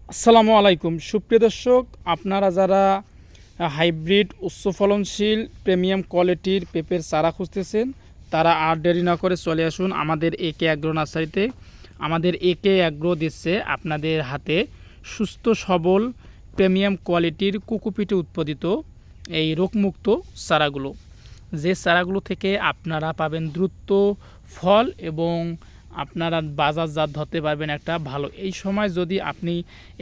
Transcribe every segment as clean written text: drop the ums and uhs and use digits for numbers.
আসসালামু আলাইকুম সুপ্রিয় দর্শক, আপনারা যারা হাইব্রিড উচ্চ ফলনশীল প্রিমিয়াম কোয়ালিটির পেঁপের চারা খুঁজতেছেন তারা আর দেরি না করে চলে আসুন আমাদের একে অ্যাগ্রো নার্সারিতে। আমাদের একে অ্যাগ্রো দিচ্ছে আপনাদের হাতে সুস্থ সবল প্রিমিয়াম কোয়ালিটির কোকোপিটে উৎপাদিত এই রোগমুক্ত চারাগুলো, যে চারাগুলো থেকে আপনারা পাবেন দ্রুত ফল এবং আপনারা বাজারজাত ধরতে পারবেন একটা ভালো। এই সময় যদি আপনি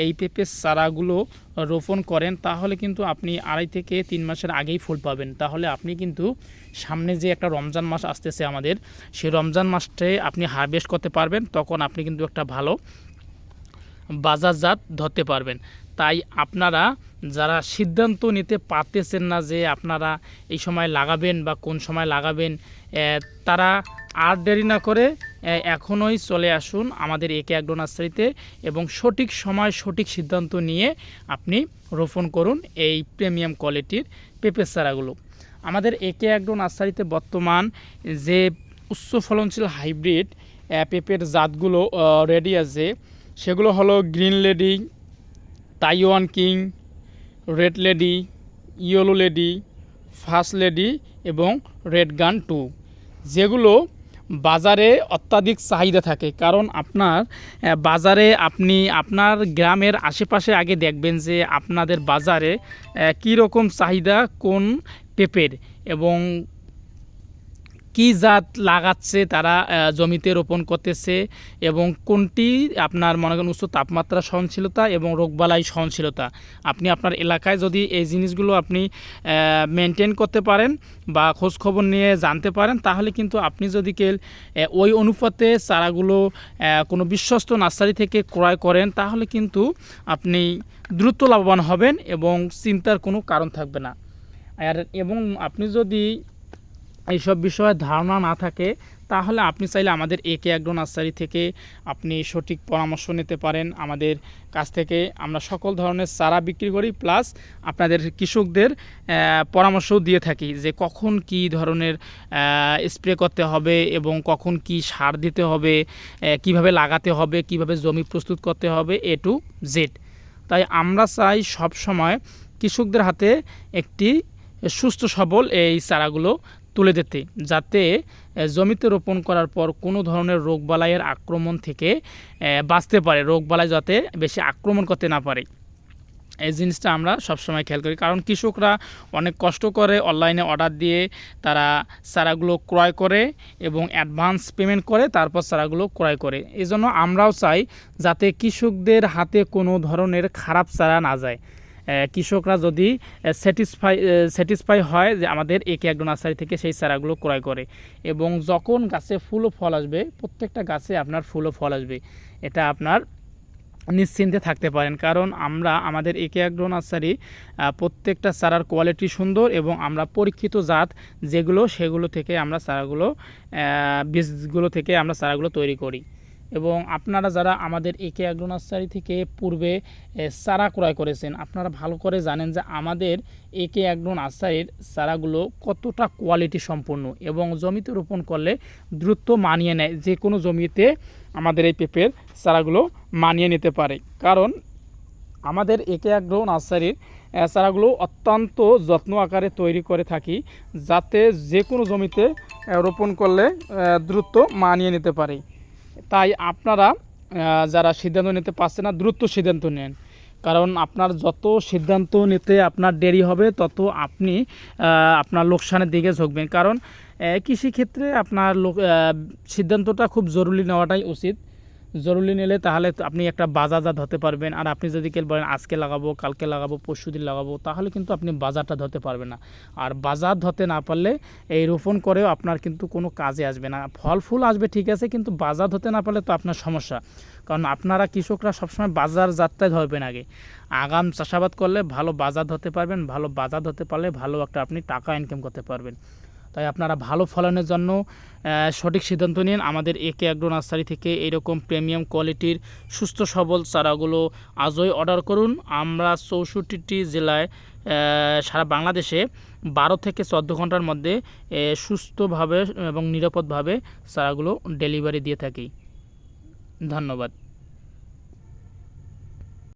এই পেঁপের চারাগুলো রোপণ করেন তাহলে কিন্তু আপনি 2.5 থেকে 3 মাসের আগেই ফুল পাবেন। তাহলে আপনি কিন্তু সামনে যে একটা রমজান মাস আসতেছে আমাদের, সেই রমজান মাসটায় আপনি হারভেস্ট করতে পারবেন, তখন আপনি কিন্তু একটা ভালো বাজারজাত ধরতে পারবেন। তাই আপনারা যারা সিদ্ধান্ত নিতে পারতেছেন না যে আপনারা এই সময় লাগাবেন বা কোন সময় লাগাবেন, তারা আর দেরি না করে এখনই চলে আসুন আমাদের একে অ্যাগ্রো নার্সারিতে এবং সঠিক সময় সঠিক সিদ্ধান্ত নিয়ে আপনি রোপণ করুন এই প্রিমিয়াম কোয়ালিটির পেঁপের চারাগুলো। আমাদের একে অ্যাগ্রো নার্সারিতে বর্তমান যে উচ্চ ফলনশীল হাইব্রিড পেঁপের জাতগুলো রেডি আছে, সেগুলো হলো green lady, Taiwan king, red lady, yellow lady, first lady এবং রেড গান 2, যেগুলো বাজারে অত্যাধিক চাহিদা থাকে। কারণ আপনার বাজারে আপনি আপনার গ্রামের আশেপাশে আগে দেখবেন যে আপনাদের বাজারে কী রকম চাহিদা কোন পেঁপের এবং কি জাত লাগাচ্ছে তারা জমিতে রোপণ করতেছে এবং কোনটি আপনার মনে করেন উচ্চ তাপমাত্রা সহনশীলতা এবং রোগবালাই সহনশীলতা। আপনি আপনার এলাকায় যদি এই জিনিসগুলো আপনি মেনটেন করতে পারেন বা খোঁজখবর নিয়ে জানতে পারেন, তাহলে কিন্তু আপনি যদি ওই অনুপাতে চারাগুলো কোনো বিশ্বস্ত নার্সারি থেকে ক্রয় করেন, তাহলে কিন্তু আপনি দ্রুত লাভবান হবেন এবং চিন্তার কোনো কারণ থাকবে না। এবং আপনি যদি এইসব বিষয়ে ধারণা না থাকে, তাহলে আপনি চাইলে আমাদের একে অ্যাগ্রো নার্সারি থেকে আপনি সঠিক পরামর্শ নিতে পারেন। আমাদের কাছ থেকে আমরা সকল ধরনের চারা বিক্রি করি, প্লাস আপনাদের কৃষকদের পরামর্শও দিয়ে থাকি যে কখন কি ধরনের স্প্রে করতে হবে এবং কখন কি সার দিতে হবে, কিভাবে লাগাতে হবে, কিভাবে জমি প্রস্তুত করতে হবে, A to Z। তাই আমরা চাই সব সময় কৃষকদের হাতে একটি সুস্থ সবল এই চারাগুলো তুলে দিতে, যাতে জমিতে রোপণ করার পর কোনো ধরনের রোগবালাইয়ের আক্রমণ থেকে বাঁচতে পারে, রোগবালাই যাতে বেশি আক্রমণ করতে না পারে। এই জিনিসটা আমরা সবসময় খেয়াল করি, কারণ কৃষকরা অনেক কষ্ট করে অনলাইনে অর্ডার দিয়ে তারা চারাগুলো ক্রয় করে এবং অ্যাডভান্স পেমেন্ট করে, তারপর চারাগুলো ক্রয় করে। এই জন্য আমরাও চাই যাতে কৃষকদের হাতে কোনো ধরনের খারাপ চারা না যায়। কৃষকরা যদি স্যাটিসফাই হয় যে আমাদের একে অ্যাগ্রো নার্সারি থেকে সেই চারাগুলো ক্রয় করে, এবং যখন গাছে ফুল ও ফল আসবে, প্রত্যেকটা গাছে আপনার ফুল ও ফল আসবে, এটা আপনার নিশ্চিন্তে থাকতে পারেন। কারণ আমরা আমাদের একে অ্যাগ্রো নার্সারি প্রত্যেকটা চারার কোয়ালিটি সুন্দর এবং আমরা পরীক্ষিত জাত যেগুলো, সেগুলো থেকে আমরা চারাগুলো বীজগুলো থেকে আমরা চারাগুলো তৈরি করি। এবং আপনারা যারা আমাদের একে অ্যাগ্রো নার্সারি থেকে পূর্বে চারা ক্রয় করেছেন, আপনারা ভালো করে জানেন যে আমাদের একে অ্যাগ্রো নার্সারির চারাগুলো কতটা কোয়ালিটি সম্পন্ন এবং জমিতে রোপণ করলে দ্রুত মানিয়ে নেয়, যে কোনো জমিতে আমাদের এই পেঁপের চারাগুলো মানিয়ে নিতে পারে। কারণ আমাদের একে অ্যাগ্রো নার্সারির চারাগুলো অত্যন্ত যত্ন আকারে তৈরি করে থাকি, যাতে যে কোনো জমিতে রোপণ করলে দ্রুত মানিয়ে নিতে পারে। তাই আপনারা যারা সিদ্ধান্ত নিতে পারছেন না, দ্রুত সিদ্ধান্ত নেন। কারণ আপনার যত সিদ্ধান্ত নিতে আপনার দেরি হবে, তত আপনি আপনার লোকসানের দিকে ঝুঁকবেন। কারণ কৃষিক্ষেত্রে আপনার সিদ্ধান্তটা খুব জরুরি নেওয়াটাই উচিত। জরুরি নিলে তাহলে আপনি একটা বাজারজাত ধরতে পারবেন। আর আপনি যদি বলেন আজকে লাগাবো, কালকে লাগাবো, পরশুদিন লাগাবো, তাহলে কিন্তু আপনি বাজারটা ধরতে পারবেন না। আর বাজার ধরতে না পারলে এই রোপণ করেও আপনার কিন্তু কোনো কাজে আসবে না। ফল ফুল আসবে ঠিক আছে, কিন্তু বাজার ধরতে না পারলে তো আপনার সমস্যা। কারণ আপনারা কৃষকরা সবসময় বাজারজাতটাই ধরবেন আগে। আগাম চাষাবাদ করলে ভালো বাজার ধরতে পারবেন, ভালো বাজার ধরতে পারলে ভালো একটা আপনি টাকা ইনকাম করতে পারবেন। তাই আপনারা ভালো ফলনের জন্য সঠিক সিদ্ধান্ত নিন। আমাদের একে অ্যাগ্রো নার্সারি থেকে এইরকম প্রিমিয়াম কোয়ালিটির সুস্থ সবল চারাগুলো আজই অর্ডার করুন। আমরা 64টি জেলায় সারা বাংলাদেশে 12 থেকে 14 ঘন্টার মধ্যে সুস্থভাবে এবং নিরাপদভাবে চারাগুলো ডেলিভারি দিয়ে থাকি। ধন্যবাদ।